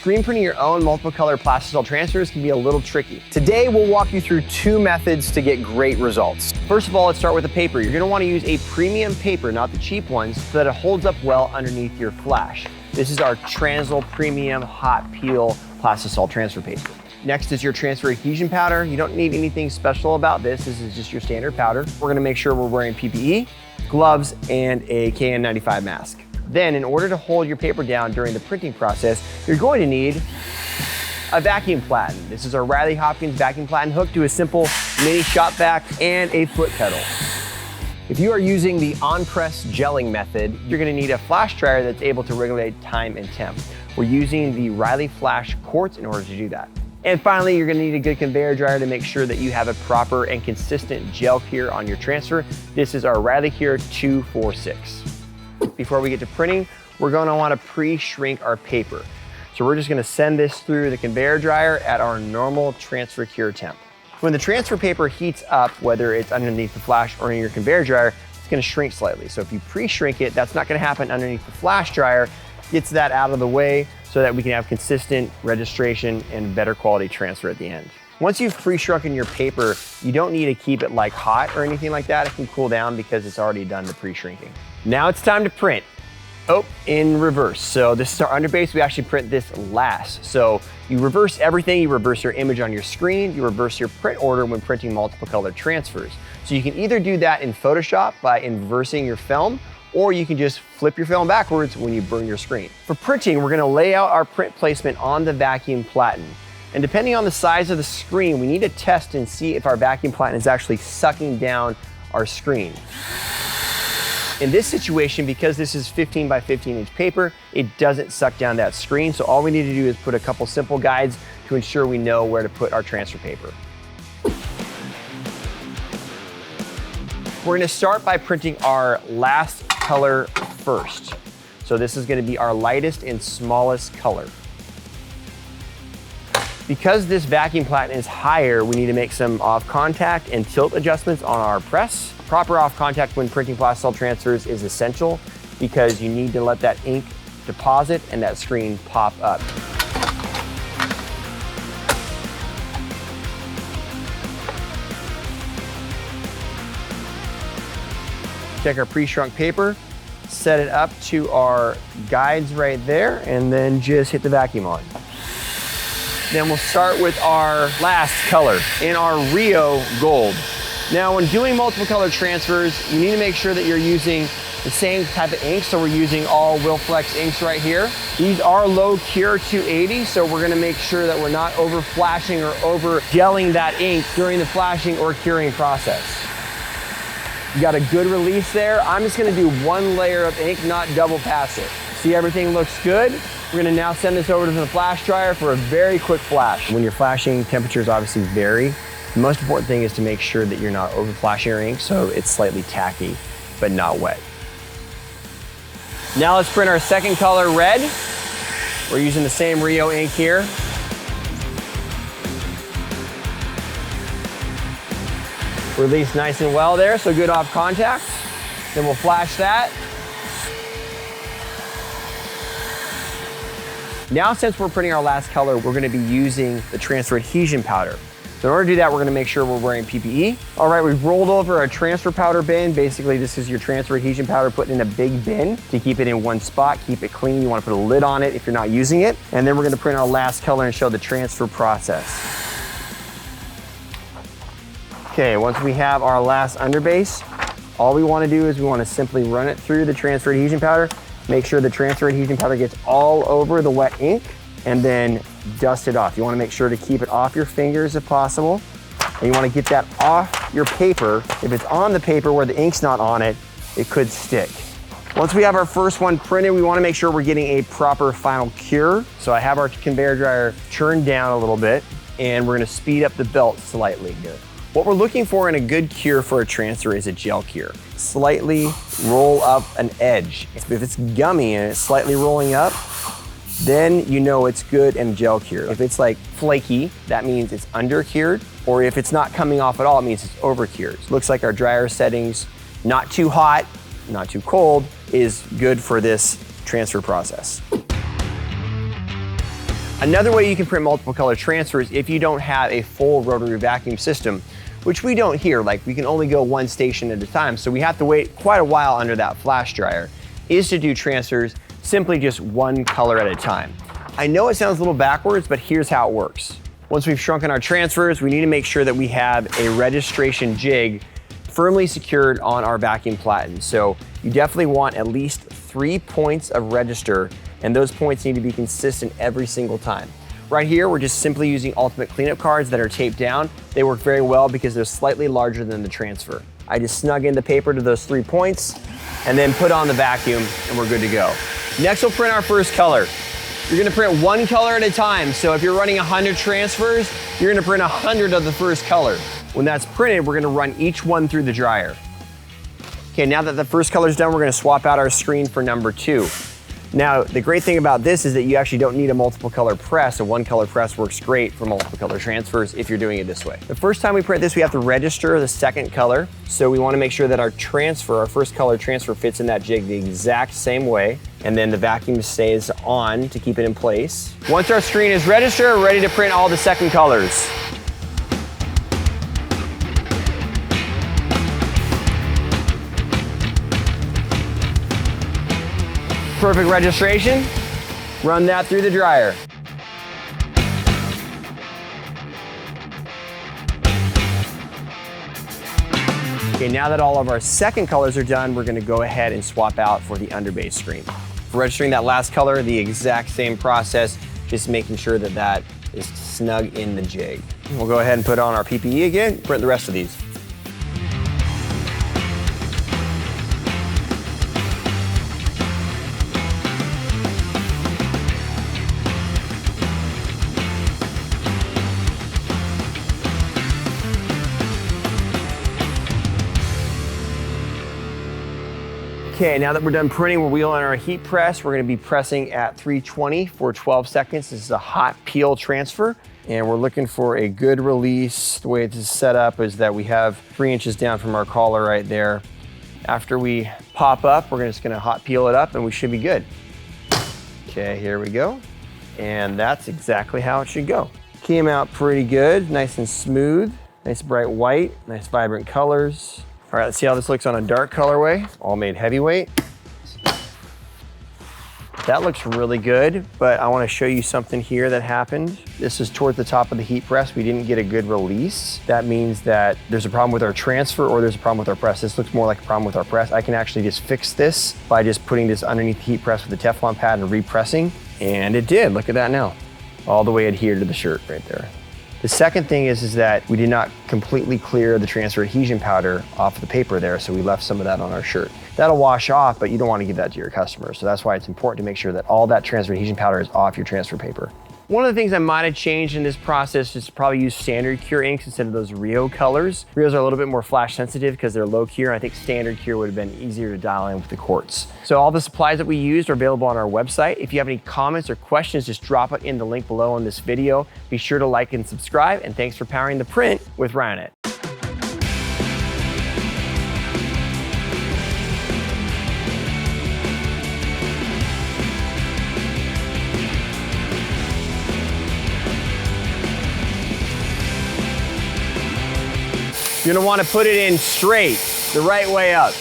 Screen printing your own multiple color Plastisol transfers can be a little tricky. Today, we'll walk you through 2 methods to get great results. First of all, let's start with the paper. You're gonna wanna use a premium paper, not the cheap ones, so that it holds up well underneath your flash. This is our Transol Premium Hot Peel Plastisol transfer paper. Next is your transfer adhesion powder. You don't need anything special about this. This is just your standard powder. We're gonna make sure we're wearing PPE, gloves, and a KN95 mask. Then, in order to hold your paper down during the printing process, you're going to need a vacuum platen. This is our Riley Hopkins vacuum platen hooked to a simple mini shop vac and a foot pedal. If you are using the on-press gelling method, You're gonna need a flash dryer that's able to regulate time and temp. We're using the Riley Flash Quartz in order to do that. And finally, you're gonna need a good conveyor dryer to make sure that you have a proper and consistent gel cure on your transfer. This is our Riley Cure 246. Before we get to printing, we're gonna wanna pre-shrink our paper. So we're just gonna send this through the conveyor dryer at our normal transfer cure temp. When the transfer paper heats up, whether it's underneath the flash or in your conveyor dryer, it's gonna shrink slightly. So if you pre-shrink it, that's not gonna happen underneath the flash dryer. Gets that out of the way so that we can have consistent registration and better quality transfer at the end. Once you've pre-shrunken your paper, you don't need to keep it like hot or anything like that. It can cool down because it's already done the pre-shrinking. Now it's time to print. Oh, in reverse. So this is our underbase. We actually print this last. So you reverse everything. You reverse your image on your screen. You reverse your print order when printing multiple color transfers. So you can either do that in Photoshop by inversing your film, or you can just flip your film backwards when you burn your screen. For printing, we're gonna lay out our print placement on the vacuum platen. And depending on the size of the screen, we need to test and see if our vacuum platen is actually sucking down our screen. In this situation, because this is 15 by 15 inch paper, it doesn't suck down that screen. So all we need to do is put a couple simple guides to ensure we know where to put our transfer paper. We're gonna start by printing our last color first. So this is gonna be our lightest and smallest color. Because this vacuum platen is higher, we need to make some off contact and tilt adjustments on our press. Proper off contact when printing Plastisol transfers is essential because you need to let that ink deposit and that screen pop up. Check our pre-shrunk paper, set it up to our guides right there, and then just hit the vacuum on. Then we'll start with our last color in our Rio Gold. Now, when doing multiple color transfers, you need to make sure that you're using the same type of ink. So we're using all Wilflex inks right here. These are low cure 280, so we're gonna make sure that we're not over flashing or over gelling that ink during the flashing or curing process. You got a good release there. I'm just gonna do 1 layer of ink, not double pass it. See, everything looks good. We're gonna now send this over to the flash dryer for a very quick flash. When you're flashing, temperatures obviously vary. The most important thing is to make sure that you're not over flashing your ink so it's slightly tacky, but not wet. Now let's print our second color, red. We're using the same Rio ink here. Release nice and well there, so good off contact. Then we'll flash that. Now, since we're printing our last color, we're gonna be using the transfer adhesion powder. So in order to do that, we're gonna make sure we're wearing PPE. All right, we've rolled over our transfer powder bin. Basically, this is your transfer adhesion powder put in a big bin to keep it in one spot, keep it clean. You wanna put a lid on it if you're not using it. And then we're gonna print our last color and show the transfer process. Okay, once we have our last underbase, all we wanna do is we wanna simply run it through the transfer adhesion powder, make sure the transfer adhesion powder gets all over the wet ink, and then dust it off. You wanna make sure to keep it off your fingers if possible, and you wanna get that off your paper. If it's on the paper where the ink's not on it, it could stick. Once we have our first one printed, we wanna make sure we're getting a proper final cure. So I have our conveyor dryer turned down a little bit, and we're gonna speed up the belt slightly here. What we're looking for in a good cure for a transfer is a gel cure. Slightly roll up an edge. If it's gummy and it's slightly rolling up, then you know it's good and gel cured. If it's like flaky, that means it's under cured, or if it's not coming off at all, it means it's over cured. Looks like our dryer settings, not too hot, not too cold, is good for this transfer process. Another way you can print multiple color transfers if you don't have a full rotary vacuum system, which we don't here, like we can only go one station at a time, so we have to wait quite a while under that flash dryer, is to do transfers simply just one color at a time. I know it sounds a little backwards, but here's how it works. Once we've shrunken our transfers, we need to make sure that we have a registration jig firmly secured on our vacuum platen. So you definitely want at least 3 points of register, and those points need to be consistent every single time. Right here, we're just simply using ultimate cleanup cards that are taped down. They work very well because they're slightly larger than the transfer. I just snug in the paper to those 3 points and then put on the vacuum and we're good to go. Next, we'll print our first color. You're gonna print one color at a time. So if you're running 100 transfers, you're gonna print 100 of the first color. When that's printed, we're gonna run each one through the dryer. Okay, now that the first color's done, we're gonna swap out our screen for number 2. Now, the great thing about this is that you actually don't need a multiple color press. A one color press works great for multiple color transfers if you're doing it this way. The first time we print this, we have to register the second color. So we wanna make sure that our first color transfer fits in that jig the exact same way. And then the vacuum stays on to keep it in place. Once our screen is registered, we're ready to print all the second colors. Perfect registration. Run that through the dryer. Okay, now that all of our second colors are done, we're gonna go ahead and swap out for the underbase screen. For registering that last color, the exact same process, just making sure that that is snug in the jig. We'll go ahead and put on our PPE again, print the rest of these. Okay, now that we're done printing, we're wheeling our heat press. We're gonna be pressing at 320 for 12 seconds. This is a hot peel transfer, and we're looking for a good release. The way this is set up is that we have 3 inches down from our collar right there. After we pop up, we're just gonna hot peel it up and we should be good. Okay, here we go. And that's exactly how it should go. Came out pretty good, nice and smooth, nice bright white, nice vibrant colors. All right, let's see how this looks on a dark colorway, all made heavyweight. That looks really good, but I wanna show you something here that happened. This is toward the top of the heat press. We didn't get a good release. That means that there's a problem with our transfer or there's a problem with our press. This looks more like a problem with our press. I can actually just fix this by just putting this underneath the heat press with a Teflon pad and repressing, and it did, look at that now. All the way adhered to the shirt right there. The second thing is that we did not completely clear the transfer adhesion powder off the paper there, so we left some of that on our shirt. That'll wash off, but you don't want to give that to your customers. So that's why it's important to make sure that all that transfer adhesion powder is off your transfer paper. One of the things I might have changed in this process is to probably use standard cure inks instead of those Rio colors. Rios are a little bit more flash sensitive because they're low cure. I think standard cure would have been easier to dial in with the quartz. So all the supplies that we used are available on our website. If you have any comments or questions, just drop it in the link below on this video. Be sure to like and subscribe, and thanks for powering the print with Ryonet. You're gonna wanna put it in straight, the right way up.